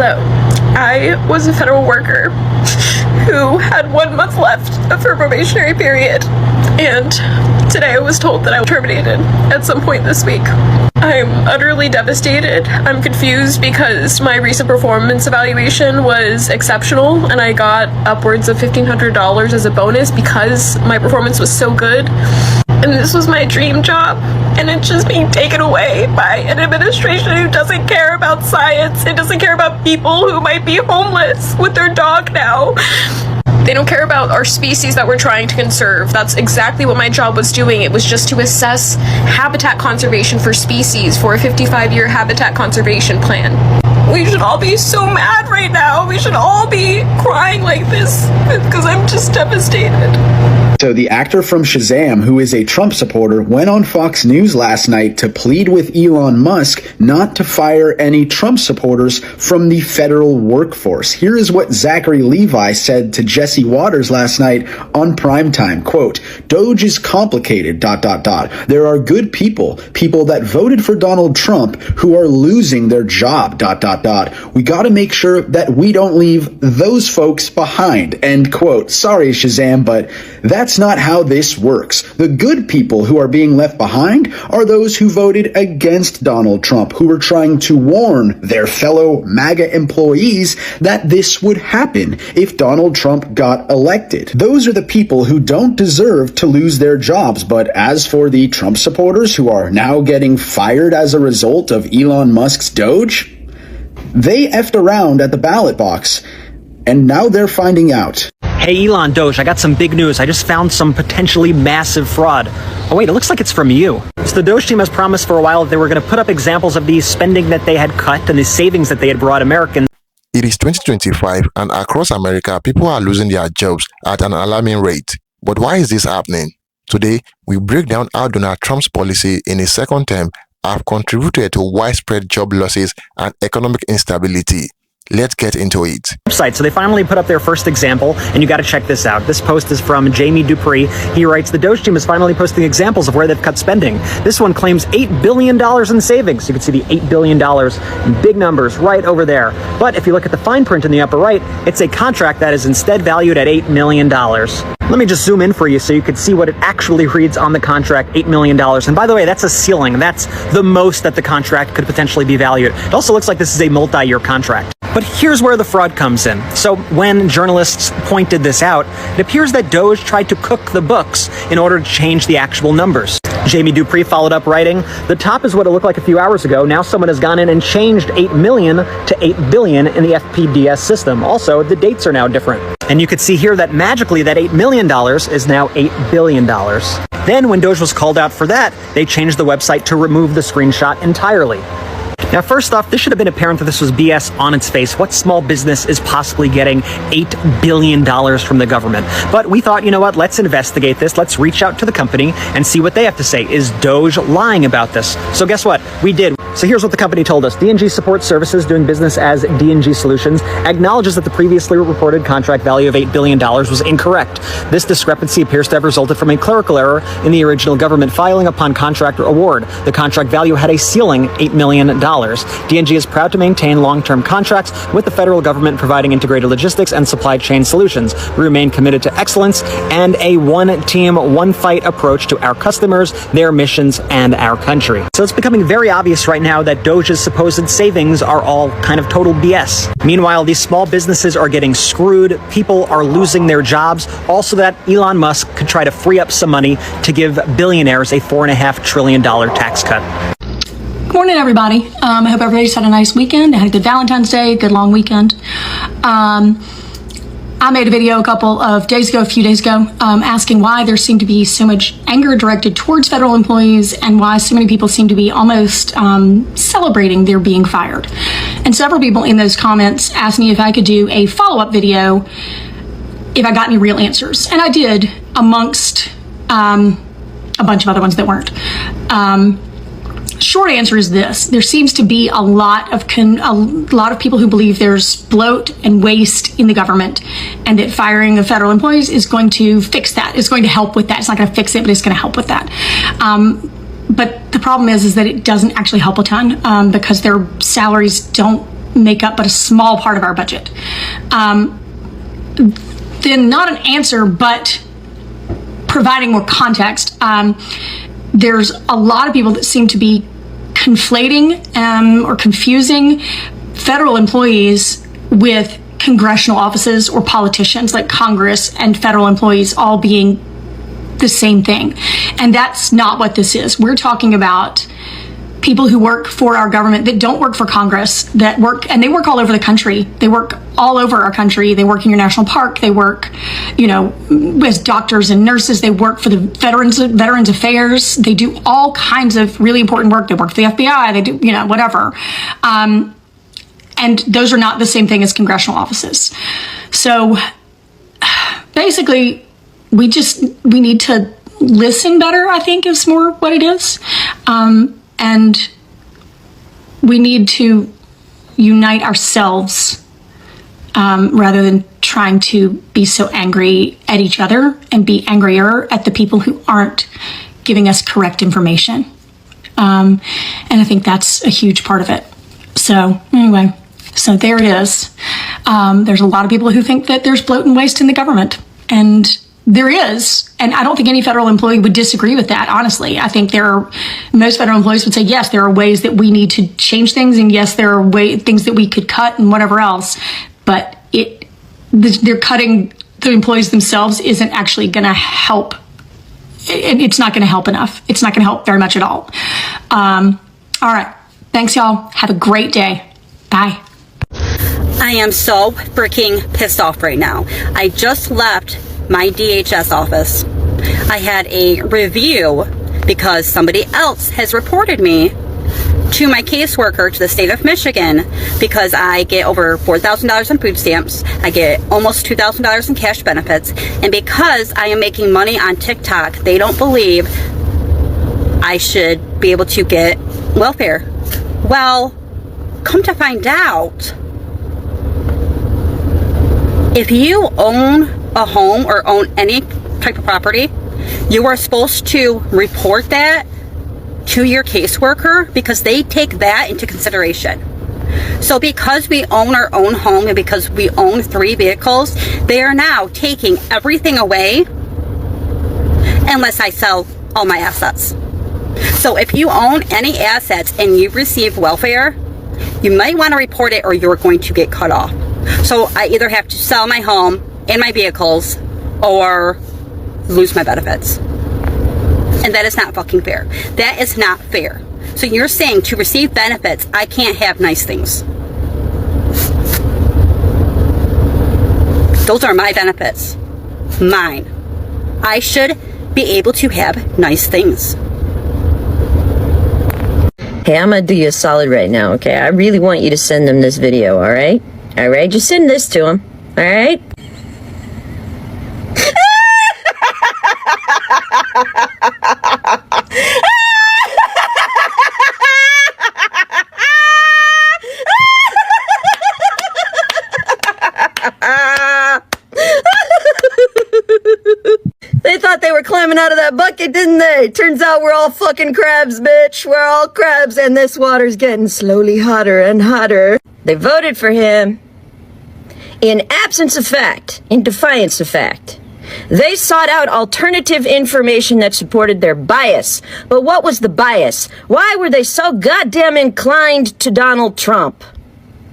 Hello. I was a federal worker who had 1 month left of her probationary period, and today I was told that I was terminated at some point this week. I'm utterly devastated. I'm confused because my recent performance evaluation was exceptional and I got upwards of $1,500 as a bonus because my performance was so good. And this was my dream job, and it's just being taken away by an administration who doesn't care about science. It doesn't care about people who might be homeless with their dog now. They don't care about our species that we're trying to conserve. That's exactly what my job was doing. It was just to assess habitat conservation for species for a 55-year habitat conservation plan. We should all be so mad right now. We should all be crying like this because I'm just devastated. So the actor from Shazam, who is a Trump supporter, went on Fox News last night to plead with Elon Musk not to fire any Trump supporters from the federal workforce. Here is what Zachary Levi said to Jesse Waters last night on primetime. Quote, "DOGE is complicated, ... There are good people that voted for Donald Trump who are losing their job, ... We got to make sure that we don't leave those folks behind." End quote. Sorry, Shazam, but that's not how this works. The good people who are being left behind are those who voted against Donald Trump, who were trying to warn their fellow MAGA employees that this would happen if Donald Trump got elected. Those are the people who don't deserve to lose their jobs. But as for the Trump supporters who are now getting fired as a result of Elon Musk's DOGE, they effed around at the ballot box, and now they're finding out. Hey Elon, DOGE, I got some big news. I just found some potentially massive fraud. Oh wait, it looks like it's from you. So the DOGE team has promised for a while that they were going to put up examples of the spending that they had cut and the savings that they had brought Americans. It is 2025 and across America, people are losing their jobs at an alarming rate. But why is this happening? Today, we break down how Donald Trump's policy in his second term have contributed to widespread job losses and economic instability. Let's get into it. So they finally put up their first example, and you got to check this out. This post is from Jamie Dupree. He writes, the DOGE team is finally posting examples of where they've cut spending. This one claims $8 billion in savings. You can see the $8 billion in big numbers right over there. But if you look at the fine print in the upper right, it's a contract that is instead valued at $8 million. Let me just zoom in for you so you can see what it actually reads on the contract, $8 million. And by the way, that's a ceiling. That's the most that the contract could potentially be valued. It also looks like this is a multi-year contract. But here's where the fraud comes in. So when journalists pointed this out, it appears that DOGE tried to cook the books in order to change the actual numbers. Jamie Dupree followed up writing, the top is what it looked like a few hours ago. Now someone has gone in and changed 8 million to 8 billion in the FPDS system. Also, the dates are now different. And you could see here that magically that $8 million is now $8 billion. Then when DOGE was called out for that, they changed the website to remove the screenshot entirely. Now, first off, this should have been apparent that this was BS on its face. What small business is possibly getting $8 billion from the government? But we thought, you know what, let's investigate this. Let's reach out to the company and see what they have to say. Is DOGE lying about this? So guess what? We did. So here's what the company told us. D&G Support Services, doing business as D&G Solutions, acknowledges that the previously reported contract value of $8 billion was incorrect. This discrepancy appears to have resulted from a clerical error in the original government filing upon contract award. The contract value had a ceiling, $8 million. D&G is proud to maintain long-term contracts with the federal government, providing integrated logistics and supply chain solutions. We remain committed to excellence and a one-team, one-fight approach to our customers, their missions, and our country. So it's becoming very obvious right now that DOGE's supposed savings are all kind of total BS. Meanwhile, these small businesses are getting screwed. People are losing their jobs. Also, that Elon Musk could try to free up some money to give billionaires a $4.5 trillion tax cut. Good morning, everybody. I hope everybody's had a nice weekend. I had a good Valentine's Day, good long weekend. I made a video a few days ago, asking why there seemed to be so much anger directed towards federal employees and why so many people seem to be almost celebrating their being fired. And several people in those comments asked me if I could do a follow-up video if I got any real answers. And I did, amongst a bunch of other ones that weren't. Short answer is this: there seems to be a lot of people who believe there's bloat and waste in the government, and that firing of federal employees is going to fix that. It's going to help with that. It's not going to fix it, but it's going to help with that. But the problem is that it doesn't actually help a ton, because their salaries don't make up but a small part of our budget. Then not an answer, but providing more context. There's a lot of people that seem to be conflating or confusing federal employees with congressional offices or politicians, like Congress and federal employees all being the same thing. And that's not what this is. We're talking about people who work for our government that don't work for Congress, that work, and they work all over the country. They work all over our country. They work in your national park. They work, as doctors and nurses. They work for the Veterans Affairs. They do all kinds of really important work. They work for the FBI. They do, whatever. And those are not the same thing as congressional offices. So basically, we need to listen better, I think, is more what it is. And we need to unite ourselves rather than trying to be so angry at each other and be angrier at the people who aren't giving us correct information. And I think that's a huge part of it. So anyway, so there it is. There's a lot of people who think that there's bloat and waste in the government. And there is, and I don't think any federal employee would disagree with that, honestly. I think most federal employees would say, yes, there are ways that we need to change things, and yes, there are things that we could cut and whatever else, but they're cutting the employees themselves isn't actually going to help. It's not going to help enough. It's not going to help very much at all. All right. Thanks, y'all. Have a great day. Bye. I am so freaking pissed off right now. I just left my DHS office. I had a review because somebody else has reported me to my caseworker to the state of Michigan because I get over $4,000 in food stamps. I get almost $2,000 in cash benefits. And because I am making money on TikTok, they don't believe I should be able to get welfare. Well, come to find out, if you own a home or own any type of property, you are supposed to report that to your caseworker because they take that into consideration. So because we own our own home and because we own 3 vehicles, they are now taking everything away unless I sell all my assets. So if you own any assets and you receive welfare, you might want to report it or you're going to get cut off. So I either have to sell my home and my vehicles or lose my benefits. And that is not fucking fair. That is not fair. So you're saying to receive benefits, I can't have nice things. Those are my benefits. Mine. I should be able to have nice things. Hey, I'm gonna do you a solid right now, okay? I really want you to send them this video, alright? Alright, just send this to them, alright? They thought they were climbing out of that bucket, didn't they? Turns out we're all fucking crabs, bitch. We're all crabs, and this water's getting slowly hotter and hotter. They voted for him in absence of fact, in defiance of fact. They sought out alternative information that supported their bias. But what was the bias? Why were they so goddamn inclined to Donald Trump?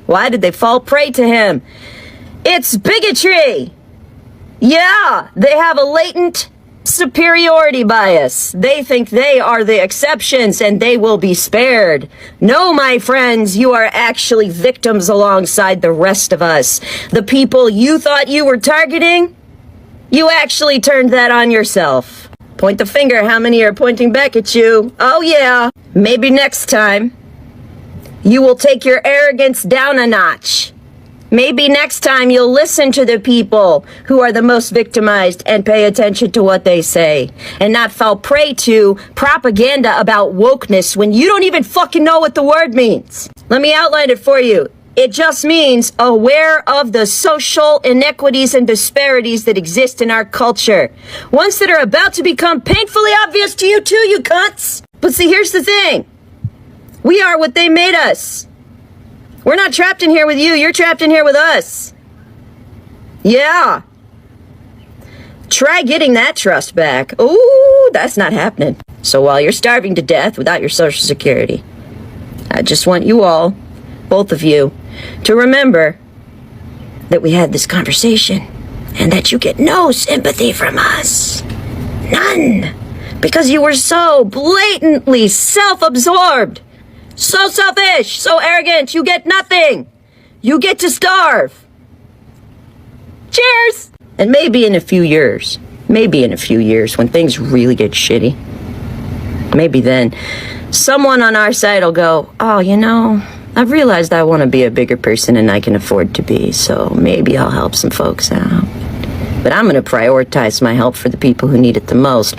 Why did they fall prey to him? It's bigotry. Yeah, they have a latent superiority bias. They think they are the exceptions and they will be spared. No, my friends, you are actually victims alongside the rest of us. The people you thought you were targeting, you actually turned that on yourself. Point the finger, how many are pointing back at you? Oh yeah, maybe next time you will take your arrogance down a notch. Maybe next time you'll listen to the people who are the most victimized and pay attention to what they say and not fall prey to propaganda about wokeness when you don't even fucking know what the word means. Let me outline it for you. It just means aware of the social inequities and disparities that exist in our culture. Ones that are about to become painfully obvious to you too, you cunts. But see, here's the thing. We are what they made us. We're not trapped in here with you. You're trapped in here with us. Yeah. Try getting that trust back. Ooh, that's not happening. So while you're starving to death without your Social Security, I just want you all, both of you, to remember that we had this conversation and that you get no sympathy from us. None. Because you were so blatantly self-absorbed. So selfish, so arrogant, you get nothing. You get to starve. Cheers! And maybe in a few years, when things really get shitty, maybe then someone on our side will go, oh, you know, I've realized I want to be a bigger person than I can afford to be, so maybe I'll help some folks out. But I'm going to prioritize my help for the people who need it the most.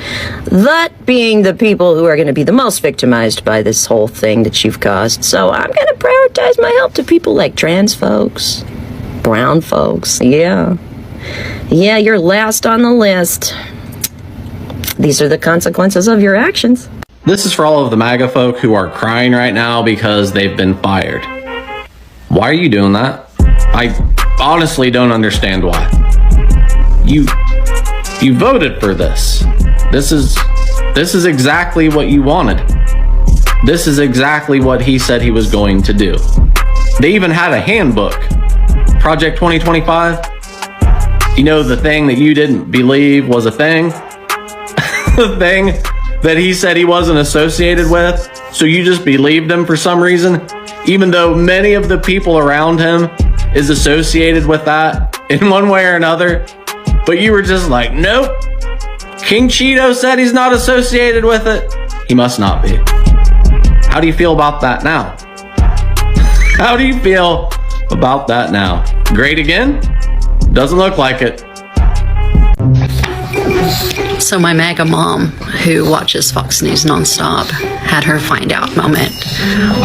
That being the people who are going to be the most victimized by this whole thing that you've caused. So I'm going to prioritize my help to people like trans folks, brown folks. Yeah, you're last on the list. These are the consequences of your actions. This is for all of the MAGA folk who are crying right now because they've been fired. Why are you doing that? I honestly don't understand why. You voted for this. This is exactly what you wanted. This is exactly what he said he was going to do. They even had a handbook. Project 2025. You know, the thing that you didn't believe was a thing? The thing that he said he wasn't associated with, so you just believed him for some reason, even though many of the people around him is associated with that in one way or another. But you were just like, nope. King Cheeto said he's not associated with it. He must not be. How do you feel about that now? How do you feel about that now? Great again? Doesn't look like it. So my MAGA mom, who watches Fox News nonstop, had her find out moment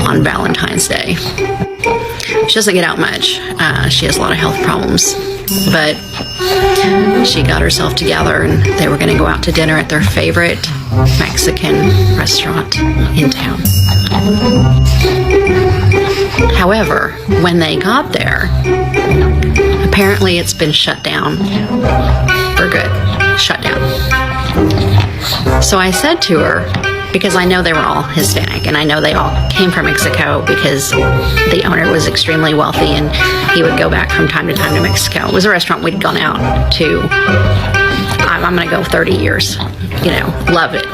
on Valentine's Day. She doesn't get out much. She has a lot of health problems. But she got herself together and they were going to go out to dinner at their favorite Mexican restaurant in town. However, when they got there, apparently it's been shut down for good. Shut down. So I said to her, because I know they were all Hispanic and I know they all came from Mexico because the owner was extremely wealthy and he would go back from time to time to Mexico. It was a restaurant we'd gone out to, I'm going to go 30 years, you know, love it.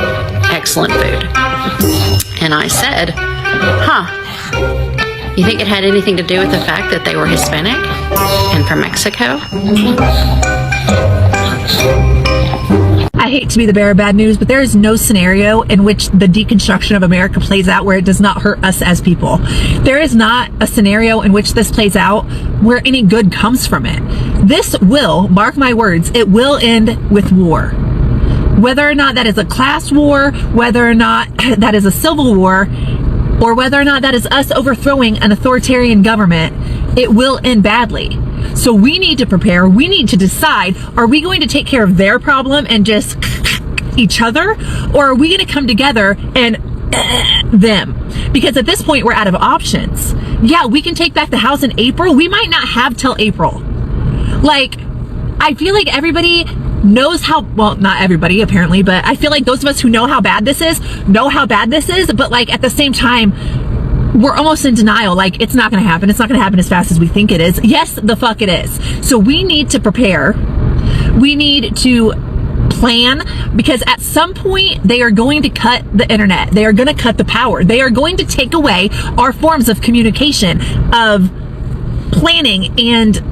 Excellent food. And I said, you think it had anything to do with the fact that they were Hispanic and from Mexico? I hate to be the bearer of bad news, but there is no scenario in which the deconstruction of America plays out where it does not hurt us as people. There is not a scenario in which this plays out where any good comes from it. This will, mark my words, it will end with war. Whether or not that is a class war, whether or not that is a civil war, or whether or not that is us overthrowing an authoritarian government, it will end badly. So we need to prepare, we need to decide, are we going to take care of their problem and just each other? Or are we going to come together and them? Because at this point, we're out of options. Yeah, we can take back the house in April. We might not have till April. Like, I feel like everybody knows how, well, not everybody apparently, but I feel like those of us who know how bad this is, but like at the same time, we're almost in denial. Like, it's not going to happen. It's not going to happen as fast as we think it is. Yes, the fuck it is. So we need to prepare. We need to plan, because at some point they are going to cut the internet. They are going to cut the power. They are going to take away our forms of communication, of planning and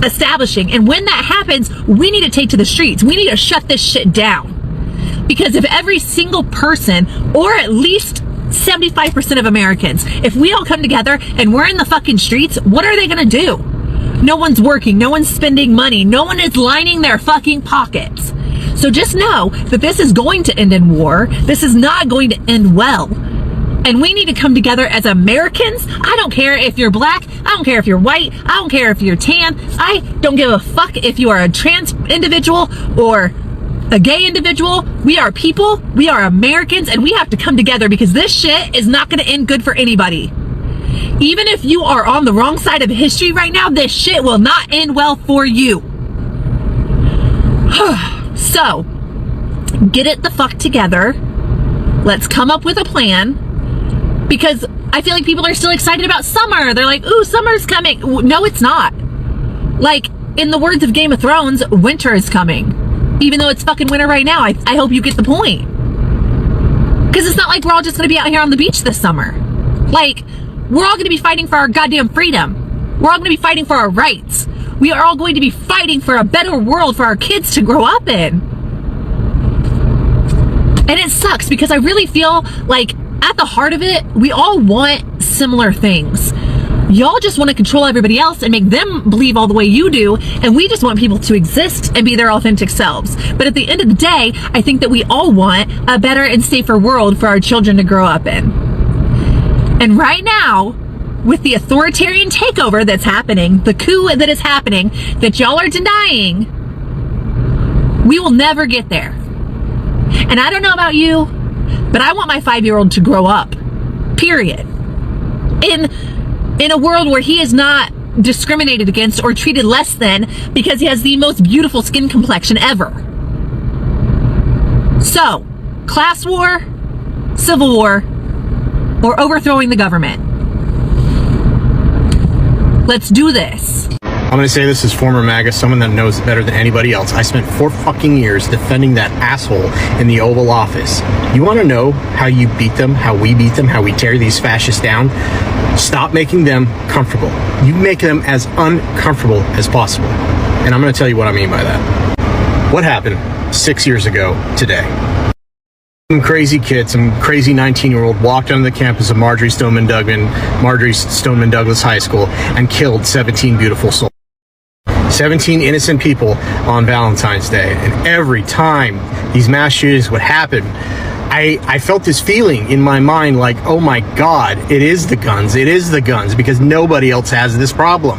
establishing. And when that happens, we need to take to the streets. We need to shut this shit down. Because if every single person, or at least 75% of Americans, if we all come together and we're in the fucking streets, what are they gonna do? No one's working, no one's spending money, no one is lining their fucking pockets. So just know that this is going to end in war. This is not going to end well. And we need to come together as Americans. I don't care if you're black, I don't care if you're white, I don't care if you're tan, I don't give a fuck if you are a trans individual or a gay individual. We are people, we are Americans, and we have to come together because this shit is not going to end good for anybody. Even if you are on the wrong side of history right now, this shit will not end well for you. So, get it the fuck together. Let's come up with a plan. Because I feel like people are still excited about summer. They're like, ooh, summer's coming. No, it's not. Like, in the words of Game of Thrones, winter is coming. Even though it's fucking winter right now, I hope you get the point. Because it's not like we're all just going to be out here on the beach this summer. Like, we're all going to be fighting for our goddamn freedom. We're all going to be fighting for our rights. We are all going to be fighting for a better world for our kids to grow up in. And it sucks because I really feel like at the heart of it, we all want similar things. Y'all just want to control everybody else and make them believe all the way you do, and we just want people to exist and be their authentic selves. But at the end of the day, I think that we all want a better and safer world for our children to grow up in. And right now, with the authoritarian takeover that's happening, the coup that is happening, that y'all are denying, we will never get there. And I don't know about you, but I want my 5-year-old to grow up. Period. In a world where he is not discriminated against or treated less than because he has the most beautiful skin complexion ever. So, class war, civil war, or overthrowing the government. Let's do this. I'm going to say this as former MAGA, someone that knows it better than anybody else. I spent 4 fucking years defending that asshole in the Oval Office. You want to know how you beat them, how we beat them, how we tear these fascists down? Stop making them comfortable. You make them as uncomfortable as possible. And I'm going to tell you what I mean by that. What happened 6 years ago today? Some crazy kid, some crazy 19-year-old walked onto the campus of Marjory Stoneman Douglas High School and killed 17 beautiful souls. 17 innocent people on Valentine's Day. And every time these mass shootings would happen, I felt this feeling in my mind like, oh my God, it is the guns, because nobody else has this problem.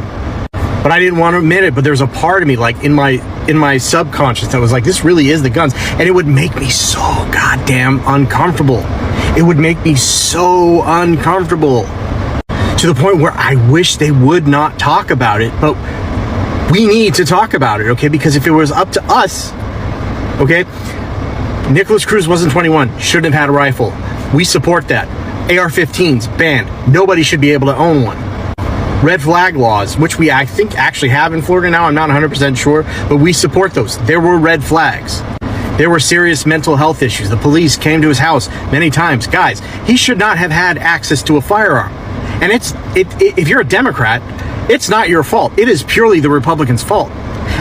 But I didn't want to admit it, but there's a part of me, like in my subconscious, that was like, this really is the guns. And it would make me so goddamn uncomfortable. It would make me so uncomfortable to the point where I wish they would not talk about it. But we need to talk about it, okay? Because if it was up to us, okay, Nicholas Cruz wasn't 21, shouldn't have had a rifle. We support that. AR-15s, banned. Nobody should be able to own one. Red flag laws, which I think actually have in Florida now, I'm not 100% sure, but we support those. There were red flags. There were serious mental health issues. The police came to his house many times. Guys, he should not have had access to a firearm. And if you're a Democrat, it's not your fault. It is purely the Republicans' fault.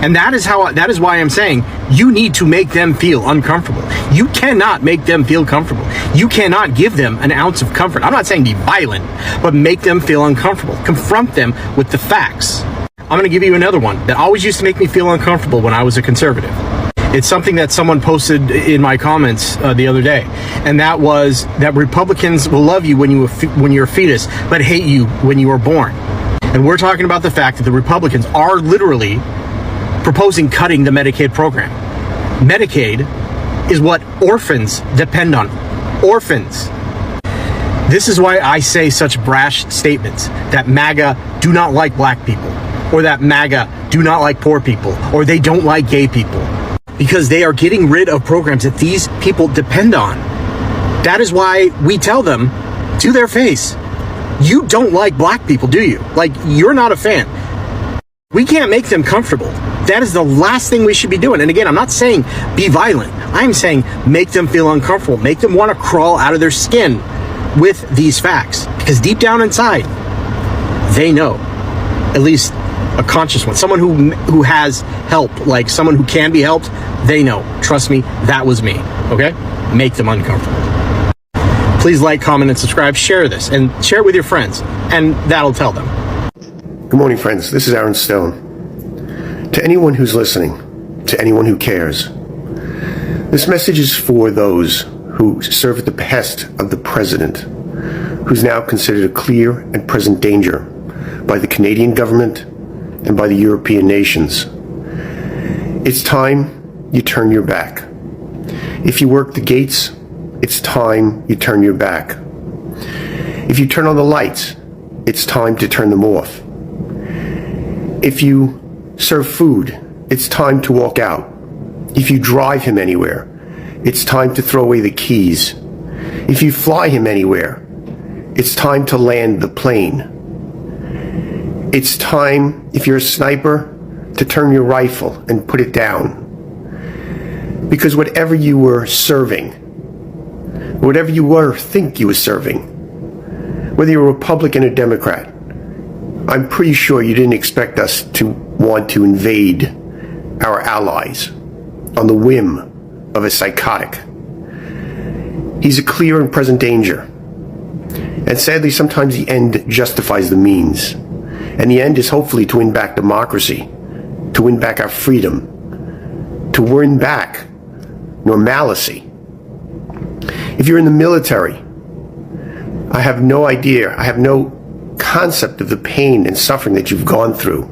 And that is why I'm saying you need to make them feel uncomfortable. You cannot make them feel comfortable. You cannot give them an ounce of comfort. I'm not saying be violent, but make them feel uncomfortable. Confront them with the facts. I'm going to give you another one that always used to make me feel uncomfortable when I was a conservative. It's something that someone posted in my comments the other day, and that was that Republicans will love you when you're a fetus, but hate you when you are born. And we're talking about the fact that the Republicans are literally proposing cutting the Medicaid program. Medicaid is what orphans depend on. Orphans. This is why I say such brash statements that MAGA do not like black people, or that MAGA do not like poor people, or they don't like gay people. Because they are getting rid of programs that these people depend on. That is why we tell them to their face, you don't like black people, do you? Like, you're not a fan. We can't make them comfortable. That is the last thing we should be doing. And again, I'm not saying be violent. I'm saying make them feel uncomfortable. Make them want to crawl out of their skin with these facts. Because deep down inside, they know. At least a conscious one. Someone who has help, like someone who can be helped, they know. Trust me, that was me. Okay? Make them uncomfortable. Please like, comment, and subscribe. Share this. And share it with your friends. And that'll tell them. Good morning, friends. This is Aaron Stone. To anyone who's listening, to anyone who cares, this message is for those who serve at the behest of the president, who's now considered a clear and present danger by the Canadian government and by the European nations. It's time you turn your back. If you work the gates, it's time you turn your back. If you turn on the lights, it's time to turn them off. If you serve food, it's time to walk out. If you drive him anywhere, it's time to throw away the keys. If you fly him anywhere, it's time to land the plane. It's time, if you're a sniper, to turn your rifle and put it down. Because whatever you were serving, whatever you were think you were serving, whether you're a Republican or Democrat, I'm pretty sure you didn't expect us to want to invade our allies on the whim of a psychotic. He's a clear and present danger. And sadly, sometimes the end justifies the means. And the end is hopefully to win back democracy, to win back our freedom, to win back normalcy. If you're in the military, I have no idea, I have no concept of the pain and suffering that you've gone through.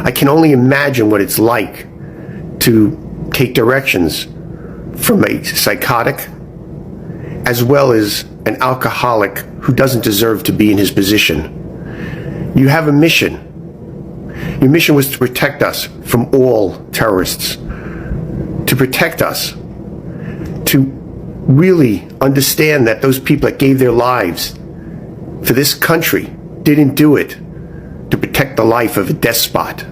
I can only imagine what it's like to take directions from a psychotic as well as an alcoholic who doesn't deserve to be in his position. You have a mission. Your mission was to protect us from all terrorists, to protect us, to really understand that those people that gave their lives for this country didn't do it to protect the life of a despot.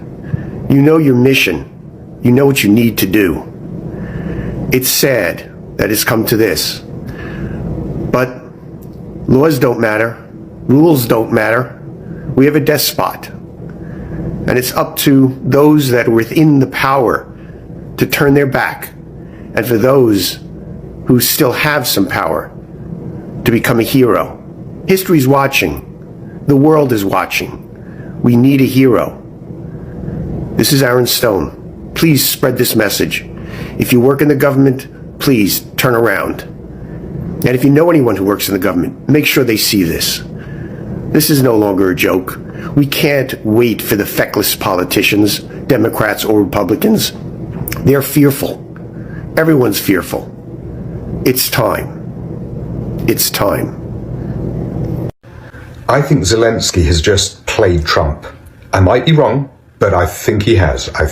You know your mission. You know what you need to do. It's sad that it's come to this. But laws don't matter. Rules don't matter. We have a despot. And it's up to those that are within the power to turn their back. And for those who still have some power to become a hero. History's watching. The world is watching. We need a hero. This is Aaron Stone. Please spread this message. If you work in the government, please turn around. And if you know anyone who works in the government, make sure they see this. This is no longer a joke. We can't wait for the feckless politicians, Democrats or Republicans. They're fearful. Everyone's fearful. It's time. It's time. I think Zelenskyy has just played Trump. I might be wrong, but I think he has. I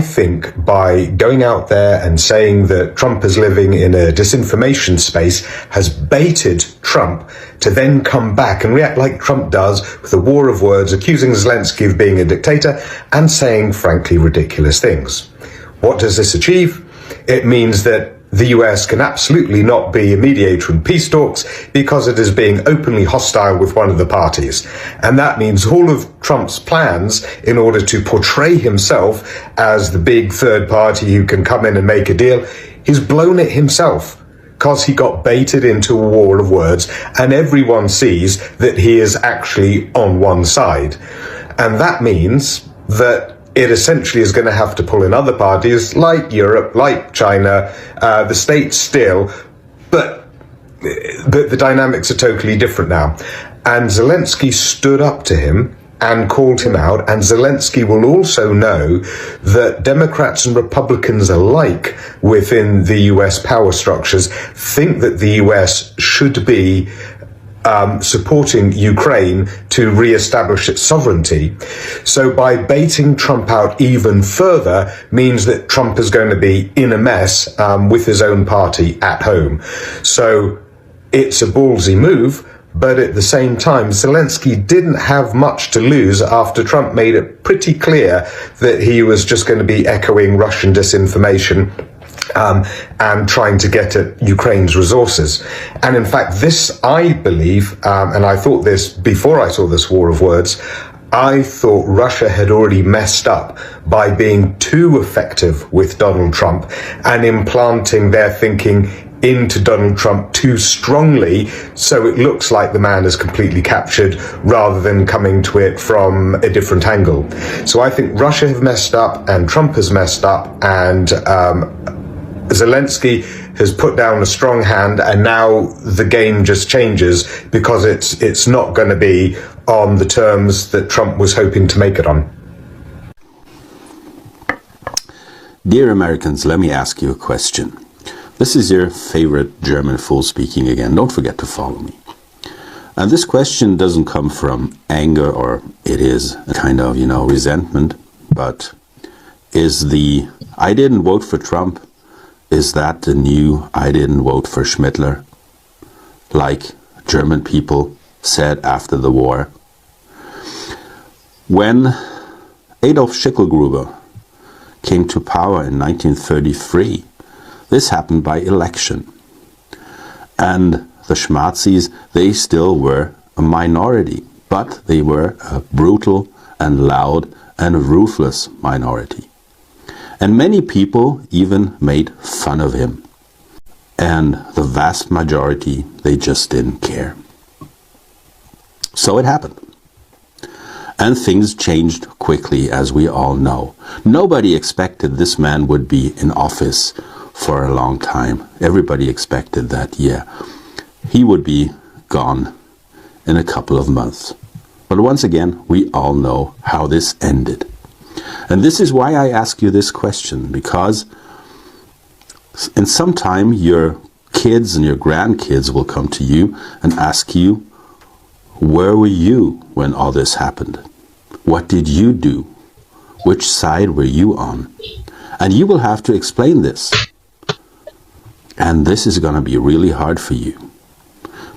think by going out there and saying that Trump is living in a disinformation space has baited Trump to then come back and react like Trump does with a war of words, accusing Zelenskyy of being a dictator and saying, frankly, ridiculous things. What does this achieve? It means that the US can absolutely not be a mediator in peace talks because it is being openly hostile with one of the parties. And that means all of Trump's plans in order to portray himself as the big third party who can come in and make a deal, he's blown it himself because he got baited into a war of words and everyone sees that he is actually on one side. And that means that it essentially is going to have to pull in other parties like Europe, like China, the States still, but the dynamics are totally different now. And Zelenskyy stood up to him and called him out, and Zelenskyy will also know that Democrats and Republicans alike within the US power structures think that the US should be supporting Ukraine to re-establish its sovereignty. So by baiting Trump out even further means that Trump is going to be in a mess with his own party at home. So it's a ballsy move, but at the same time, Zelenskyy didn't have much to lose after Trump made it pretty clear that he was just going to be echoing Russian disinformation and trying to get at Ukraine's resources. And in fact, this, I believe, and I thought this before I saw this war of words, I thought Russia had already messed up by being too effective with Donald Trump and implanting their thinking into Donald Trump too strongly, so it looks like the man is completely captured rather than coming to it from a different angle. So I think Russia have messed up and Trump has messed up, and Zelenskyy has put down a strong hand, and now the game just changes because it's not going to be on the terms that Trump was hoping to make it on. Dear Americans, let me ask you a question. This is your favorite German fool speaking again. Don't forget to follow me. And this question doesn't come from anger, or it is a kind of, resentment, but is the "I didn't vote for Trump," is that the new "I didn't vote for Schmittler," like German people said after the war? When Adolf Schicklgruber came to power in 1933, this happened by election. And the Schmatzis, they still were a minority, but they were a brutal and loud and ruthless minority. And many people even made fun of him. And the vast majority, they just didn't care. So it happened. And things changed quickly, as we all know. Nobody expected this man would be in office for a long time. Everybody expected that, he would be gone in a couple of months. But once again, we all know how this ended. And this is why I ask you this question, because in some time your kids and your grandkids will come to you and ask you, where were you when all this happened? What did you do? Which side were you on? And you will have to explain this. And this is going to be really hard for you.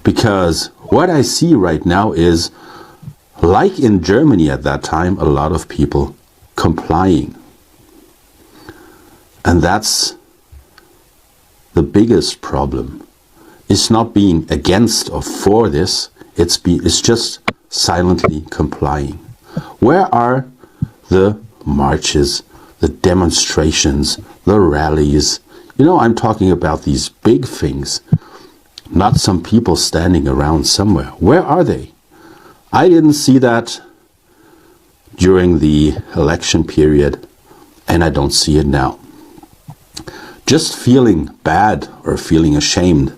Because what I see right now is, like in Germany at that time, a lot of people complying. And that's the biggest problem. It's not being against or for this, it's just silently complying. Where are the marches, the demonstrations, the rallies? I'm talking about these big things. Not some people standing around somewhere. Where are they? I didn't see that during the election period, and I don't see it now. Just feeling bad or feeling ashamed,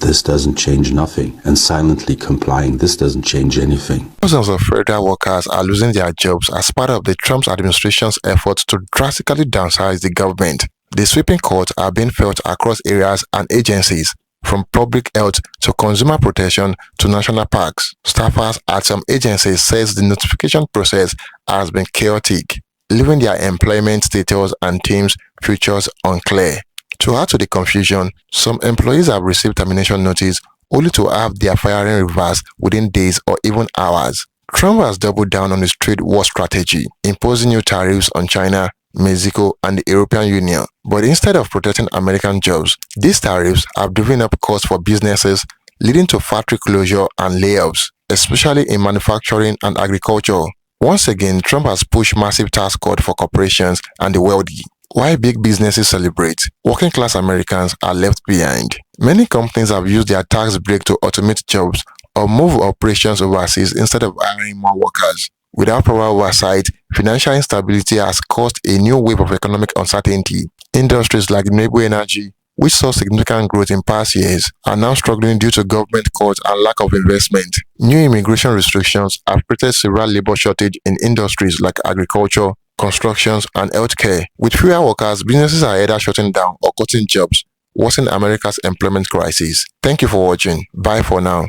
this doesn't change nothing. And silently complying, this doesn't change anything. Thousands of federal workers are losing their jobs as part of the Trump administration's efforts to drastically downsize the government. The sweeping cuts are being felt across areas and agencies, from public health to consumer protection to national parks. Staffers at some agencies says the notification process has been chaotic, leaving their employment status and teams' futures unclear. To add to the confusion, some employees have received termination notice only to have their firing reversed within days or even hours. Trump has doubled down on his trade war strategy, imposing new tariffs on China, Mexico, and the European Union. But instead of protecting American jobs, these tariffs have driven up costs for businesses, leading to factory closure and layoffs, especially in manufacturing and agriculture. Once again, Trump has pushed massive tax cuts for corporations and the wealthy. While big businesses celebrate, working-class Americans are left behind. Many companies have used their tax break to automate jobs or move operations overseas instead of hiring more workers. Without proper oversight, financial instability has caused a new wave of economic uncertainty. Industries like renewable energy, which saw significant growth in past years, are now struggling due to government cuts and lack of investment. New immigration restrictions have created several labor shortages in industries like agriculture, constructions, and healthcare. With fewer workers, businesses are either shutting down or cutting jobs, worsening America's employment crisis. Thank you for watching. Bye for now.